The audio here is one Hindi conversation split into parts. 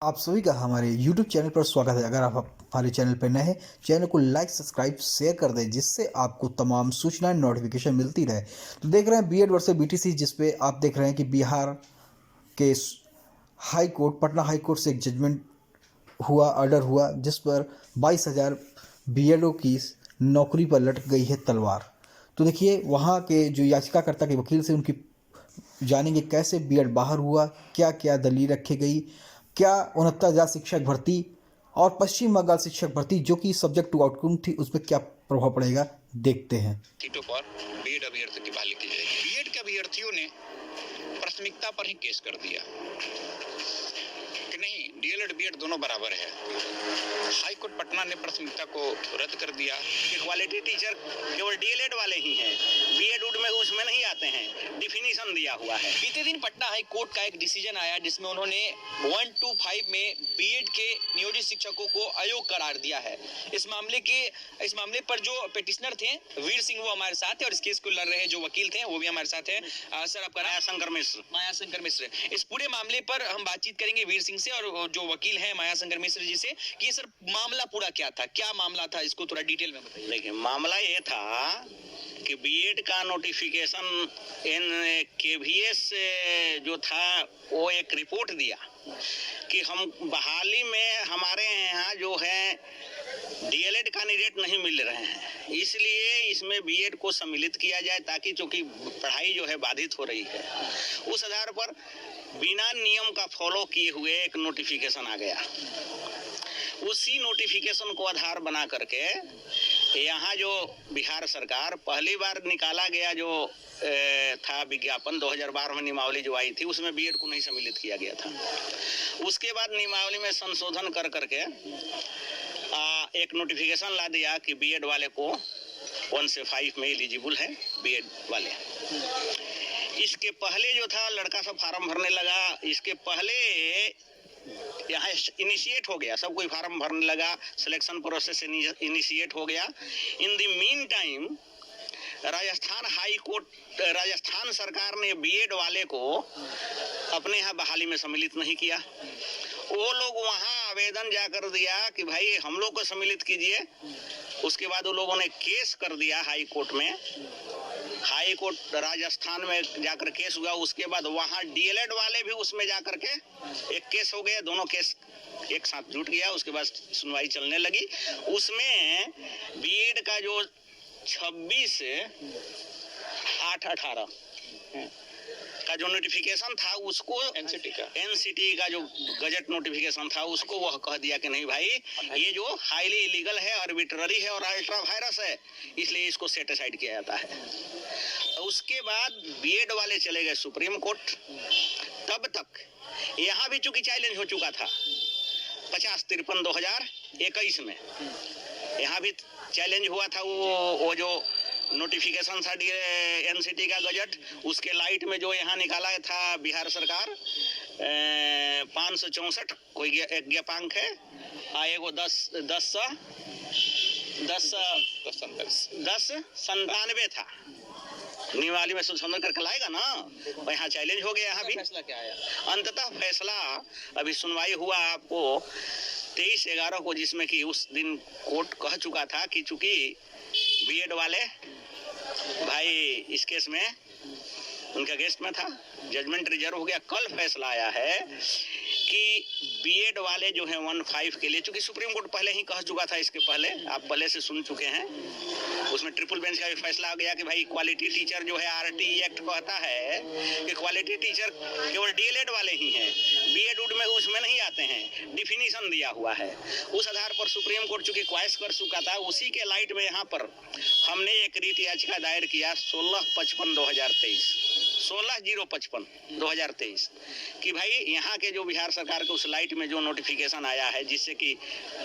आप सभी का हमारे YouTube चैनल पर स्वागत है। अगर आप हमारे चैनल पर नए हैं, चैनल को लाइक, सब्सक्राइब, शेयर कर दें, जिससे आपको तमाम सूचनाएं, नोटिफिकेशन मिलती रहे। तो देख रहे हैं बीएड वर्सेस बीटीसी, जिसपे आप देख रहे हैं कि बिहार के high court, Patna high court से एक जजमेंट हुआ, ऑर्डर हुआ, जिस पर 22,000 बीएडओ की नौकरी पर लटक गई है तलवार। तो देखिए, वहाँ के जो याचिकाकर्ता के वकील से उनकी जानेंगे कैसे बीएड बाहर हुआ, क्या क्या दलील रखी गई, क्या 69,000 शिक्षक भर्ती और पश्चिम बंगाल शिक्षक भर्ती जो कि सब्जेक्ट टू आउटकम थी, उस पर क्या प्रभाव पड़ेगा, देखते हैं। सीटों पर बीएड अभ्यर्थी की बहाली की जाएगी। बीएड के अभ्यर्थियों ने प्राथमिकता पर ही केस कर दिया कि नहीं, डीएलएड बीएड दोनों बराबर है। हाई कोर्ट पटना ने प्राथमिकता को रद्द कर दिया कि क्वालिटी टीचर केवल डीएलएड वाले ही हैं, बीएड उड में उसमें नहीं आते हैं, डिफिनीशन दिया हुआ है। बीते दिन पटना हाई कोर्ट का एक डिसीजन आया जिसमें उन्होंने 125 में बीएड के नियोजित शिक्षकों को अयोग्य करार दिया है। इस मामले पर जो पिटिशनर थे वीर सिंह, वो हमारे साथ है, और इस केस को लड़ रहे जो वकील थे वो भी हमारे साथ है। सर, आपका मायाशंकर मिश्र। इस पूरे मामले पर हम बातचीत करेंगे वीर सिंह से और जो वकील है मायाशंकर मिश्र जी से कि सर मामला पूरा क्या था, क्या मामला था, इसको थोड़ा डिटेल में बताइए। देखिए, मामला ये था कि बीएड का नोटिफिकेशन केवीएस जो था वो एक रिपोर्ट दिया कि हम बहाली में हमारे यहाँ जो है डीएलएड कैंडिडेट नहीं मिल रहे हैं, इसलिए इसमें बीएड को सम्मिलित किया जाए ताकि चूंकि पढ़ाई जो है बाधित हो रही है। उस आधार पर बिना नियम का फॉलो किए हुए एक नोटिफिकेशन आ गया। उसी नोटिफिकेशन को आधार बना करके यहाँ जो बिहार सरकार पहली बार निकाला गया जो था विज्ञापन 2012 में नियमावली जो आई थी, उसमें बीएड को नहीं सम्मिलित किया गया था। उसके बाद नियमावली में संशोधन कर करके एक नोटिफिकेशन ला दिया कि बीएड वाले को 1 से 5 में एलिजिबल है बीएड वाले। इसके पहले जो था लड़का सब फार्म भरने लगा, इसके पहले यहाँ इनिशिएट हो गया, सब कोई फार्म भरने लगा, सिलेक्शन प्रोसेस इनिशिएट हो गया। In the mean time Rajasthan high court, Rajasthan सरकार ने बीएड वाले को अपने यहाँ बहाली में सम्मिलित नहीं किया। वो लोग वहाँ आवेदन जाकर दिया कि भाई हम लोग को सम्मिलित कीजिए। उसके बाद वो लोगों ने केस कर दिया हाई कोर्ट में। हाई कोर्ट राजस्थान में जाकर केस हुआ। उसके बाद वहाँ डीएलएड वाले भी उसमें जाकर के एक केस हो गया, दोनों केस एक साथ जुट गया। उसके बाद सुनवाई चलने लगी। उसमें बीएड का जो 26/8/18 का जो नोटिफिकेशन था, उसको एनसीटी का जो गजट नोटिफिकेशन था, उसको वह कह दिया कि नहीं भाई, ये जो हाईली इलीगल है, आर्बिट्ररी है और अल्ट्रा वायरस है, इसलिए इसको सेट असाइड किया जाता है। उसके बाद बीएड वाले चले गए सुप्रीम कोर्ट। तब तक यहाँ भी चूंकि चैलेंज हो चुका था 50-53/2021 में, यहाँ भी चैलेंज हुआ था। वो जो नोटिफिकेशन था एनसीटी का गजट, उसके लाइट में जो यहाँ निकाला था बिहार सरकार 564 कोई एक ज्ञापांक है, एगो 1097 था। नियमावली में संशोधन करके लाएगा ना, यहाँ चैलेंज हो गया। यहाँ भी फैसला क्या आया? अंततः फैसला अभी सुनवाई हुआ आपको 23/11 को, जिसमें कि उस दिन कोर्ट कह चुका था कि चूंकि बीएड वाले भाई इस केस में उनका गेस्ट में था, जजमेंट रिजर्व हो गया। कल फैसला आया है कि बीएड वाले जो हैं 15 के लिए, चूंकि सुप्रीम कोर्ट पहले ही कह चुका था, इसके पहले आप पहले से सुन चुके हैं, उसमें ट्रिपल बेंच का भी फैसला आ गया कि भाई क्वालिटी टीचर जो है, आरटी एक्ट कहता है कि क्वालिटी टीचर केवल डीएलएड वाले ही हैं, बीएड उड में उसमें नहीं आते हैं, डिफिनीशन दिया हुआ है। उस आधार पर सुप्रीम कोर्ट चूंकि क्वाइस कर चुका था, उसी के लाइट में यहाँ पर हमने एक रीट याचिका दायर किया 16/055/2023 कि भाई यहाँ के जो बिहार सरकार के उस लाइट में जो नोटिफिकेशन आया है, जिससे कि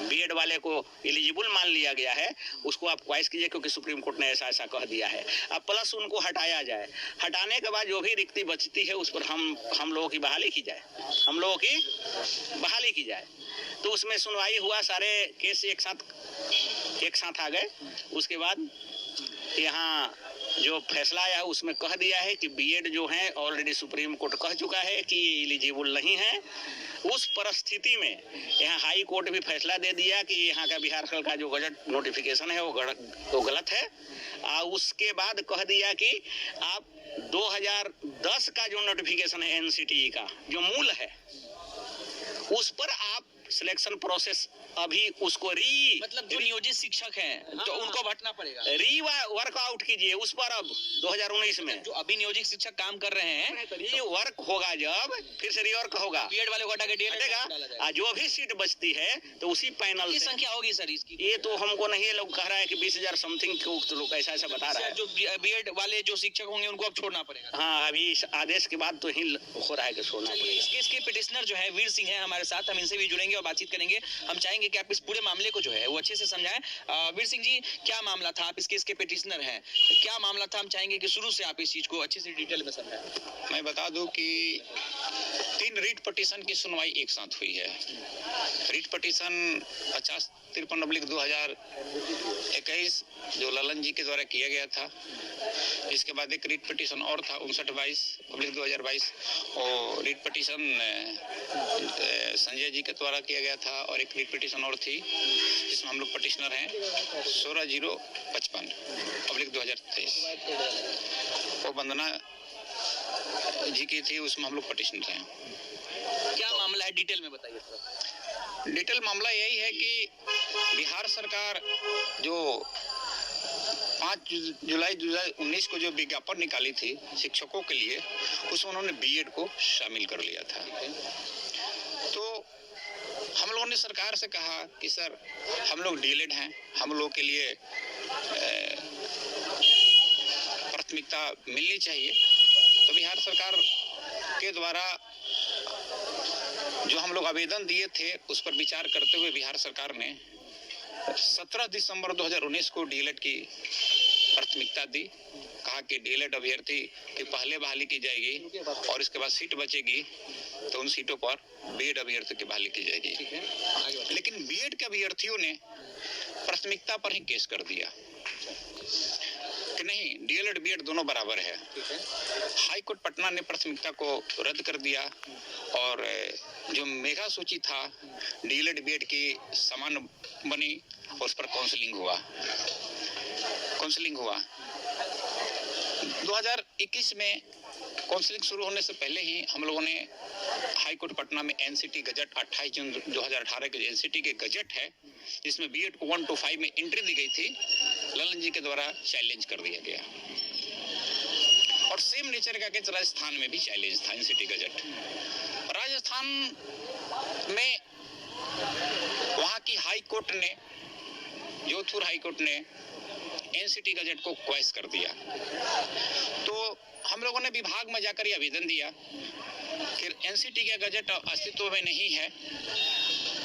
बीएड वाले को एलिजिबल मान लिया गया है, उसको आप क्वाइस कीजिए, क्योंकि सुप्रीम कोर्ट ने ऐसा कह दिया है। अब प्लस उनको हटाया जाए, हटाने के बाद जो भी रिक्ति बचती है उस पर हम लोगों की बहाली की जाए, तो उसमें सुनवाई हुआ। सारे केस एक साथ आ गए। उसके बाद यहाँ जो फैसला आया है उसमें कह दिया है कि बीएड जो है ऑलरेडी सुप्रीम कोर्ट कह चुका है कि ये एलिजिबल नहीं है। उस परिस्थिति में यहाँ हाई कोर्ट भी फैसला दे दिया कि यहाँ का बिहार सरकार का जो गजट नोटिफिकेशन है वो गलत है। उसके बाद कह दिया कि आप 2010 का जो नोटिफिकेशन है एनसीटीई का जो मूल है उस पर आप सिलेक्शन प्रोसेस अभी उसको मतलब जो नियोजित शिक्षक हैं तो उनको हटना पड़ेगा, वर्कआउट कीजिए उस पर। अब 2019 में जो अभी नियोजित शिक्षक काम कर रहे हैं ये वर्क होगा जब फिर से रिवर्क होगा, बीएड वाले को हटा के डीएड हटेगा। जो भी सीट बचती है तो उसी पैनल की संख्या होगी सर इसकी। ये तो हमको नहीं, लोग कह रहा है कि 20,000 समथिंग तो लोग ऐसा ऐसा बता रहा है। जो बीएड वाले जो शिक्षक होंगे उनको अब छोड़ना पड़ेगा। हाँ, अभी इस आदेश के बाद तो ही हो रहा है कि छोड़ना पड़ेगा। इस केस के पिटिशनर जो है वीर सिंह है हमारे साथ, हम इनसे भी जुड़ेंगे और बातचीत करेंगे। हम चाहेंगे कि आप इस पूरे मामले को जो है वो अच्छे से समझाएं। वीर सिंह जी, क्या मामला था? आप इस केस के पिटिशनर हैं, क्या मामला था? हम चाहेंगे कि शुरू से आप इस चीज को अच्छे से डिटेल में समझाएं। मैं बता दूं कि 3 रीट पिटीशन की सुनवाई एक साथ हुई है। रीट पिटीशन 50-53/2021 जो ललन जी के द्वारा किया गया था। इसके बाद एक रीट पिटीशन और था 59/2022 और रीट पिटीशन संजय जी के द्वारा किया गया था। और एक रीट पिटीशन और थी जिसमें हम लोग पिटिशनर हैं 16/055/2023 वो वंदना जी की थी, उसमें हम लोग पिटिशनर हैं। क्या मामला है डिटेल में बताइए सर। डिटेल मामला यही है कि बिहार सरकार जो 5 जुलाई 2019 को जो विज्ञापन निकाली थी शिक्षकों के लिए उसमें उन्होंने बीएड को शामिल कर लिया था। तो हम लोगों ने सरकार से कहा कि सर हम लोग डीएलएड हैं, हम लोग के लिए प्राथमिकता मिलनी चाहिए। तो बिहार सरकार के द्वारा जो हम लोग आवेदन दिए थे उस पर विचार करते हुए बिहार सरकार ने 17 दिसंबर 2019 को डीएलएड की प्राथमिकता दी। कहा कि डीएलएड अभ्यर्थी की पहले बहाली की जाएगी और इसके बाद सीट बचेगी तो उन सीटों पर बीएड अभ्यर्थी की बहाली की जाएगी। लेकिन बीएड के अभ्यर्थियों ने प्राथमिकता पर ही केस कर दिया कि नहीं, डीएलएड बीएड दोनों बराबर है। हाई कोर्ट पटना ने प्राथमिकता को रद्द कर दिया और जो मेगा सूची था डीएलएड बीएड की समान बनी, उस पर काउंसलिंग हुआ। 2021 में काउंसलिंग शुरू होने से पहले ही हम लोगों ने हाई कोर्ट पटना में एनसीटी गजट 28 जून 2018 के एनसीटी के गजट है जिसमें बीएड को 1 to 5 में एंट्री दी गई थी, ललन जी के द्वारा चैलेंज कर दिया गया। और सेम नेचर का केस राजस्थान में भी चैलेंज था एनसीटी गजट। राजस्थान में वहां की हाई कोर्ट ने, जोधपुर हाई कोर्ट ने एनसीटी गजट को क्वैश कर दिया। तो हम लोगों ने विभाग में जाकर आवेदन दिया कि एनसीटी का गजट अस्तित्व में नहीं है,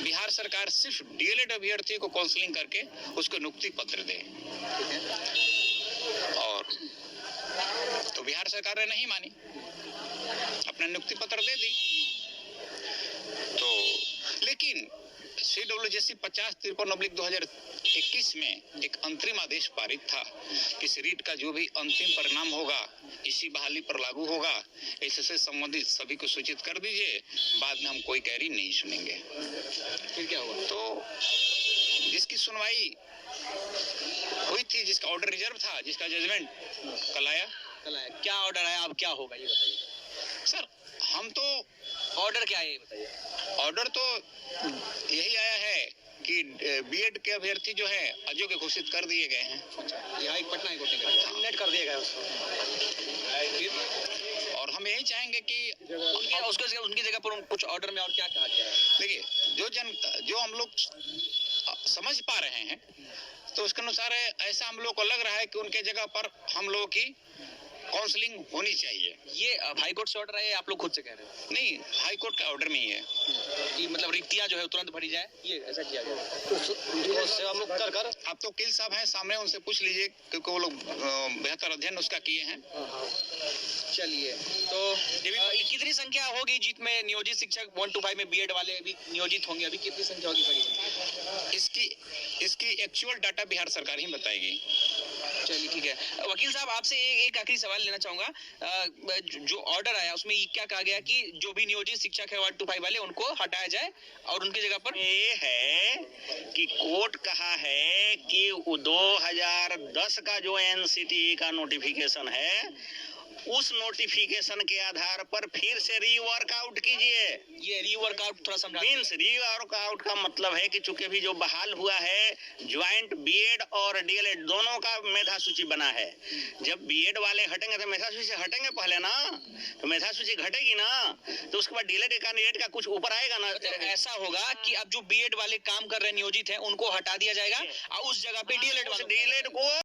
बिहार सरकार सिर्फ डीएलएड अभ्यर्थी को काउंसलिंग करके उसको नियुक्ति पत्र दे। और तो बिहार सरकार ने नहीं मानी, अपना नियुक्ति पत्र दे दी। तो लेकिन CWJC 50-53/2021 में एक अंतरिम आदेश पारित था कि इस रीट का जो भी अंतिम परिणाम होगा इसी बहाली पर लागू होगा। इससे संबंधित सभी को सूचित कर दीजिए, बाद में हम कोई कैरी नहीं सुनेंगे। फिर क्या हुआ? तो जिसकी सुनवाई हुई थी, जिसका ऑर्डर रिजर्व था, जिसका जजमेंट कल आया। क्या ऑर्डर आया, अब क्या होगा ये बताइए सर। हम तो ऑर्डर क्या है ये बताइए। ऑर्डर तो यही आया है कि बीएड के अभ्यर्थी जो है अयोग्य घोषित कर दिए गए हैं। यहाँ पटना हाई कोर्ट ने टर्मिनेट कर दिया गया उसको। और हम यही चाहेंगे कि उसको उनकी जगह पर कुछ ऑर्डर में और क्या कहा गया है। देखिए, जो हम लोग समझ पा रहे हैं तो उसके अनुसार ऐसा हम लोग को लग रहा है कि उनके जगह पर हम लोगों की काउंसलिंग होनी चाहिए। ये अब हाई कोर्ट से ऑर्डर आया, आप लोग खुद से कह रहे हो नहीं, हाई कोर्ट का ऑर्डर में ही है कि मतलब रिक्तियां जो है तुरंत भरी जाए, ये ऐसा किया गया। तो सेवा मुक्त कर अब तो वकील साहब हैं सामने, उनसे पूछ लीजिए क्योंकि वो लोग बेहतर अध्ययन उसका किए हैं। चलिए, तो कितनी संख्या होगी जीत में? नियोजित शिक्षक 1 to 5 में बीएड वाले अभी नियोजित होंगे, अभी कितनी संख्या होगी? बड़ी संख्या। इसकी एक्चुअल डाटा बिहार सरकार ही बताएगी। चलिए ठीक है। वकील साहब आपसे एक आखिरी सवाल लेना चाहूंगा। जो ऑर्डर आया उसमें ये क्या कहा गया कि जो भी नियोजित शिक्षक है 1 to 5 वाले उनको हटाया जाए और उनकी जगह पर ये है कि कोर्ट कहा है कि 2010 का जो एनसीटीई का नोटिफिकेशन है, उस नोटिफिकेशन के आधार पर फिर से रीवर्कआउट कीजिए। ये रीवर्कआउट थोड़ा समझा। मीन्स रीवर्कआउट का मतलब है कि चूंकि भी जो बहाल हुआ है ज्वाइंट बीएड और डीएलएड दोनों का मेधा सूची बना है। जब बीएड वाले हटेंगे तो मेधा सूची से हटेंगे पहले ना, तो मेधा सूची घटेगी ना, तो उसके बाद डीएलएड कैंडिडेट का कुछ ऊपर आएगा ना। मतलब ऐसा होगा कि अब जो बीएड वाले काम कर रहे नियोजित हैं उनको हटा दिया जाएगा और उस जगह पे डीएलएड डीएलएड को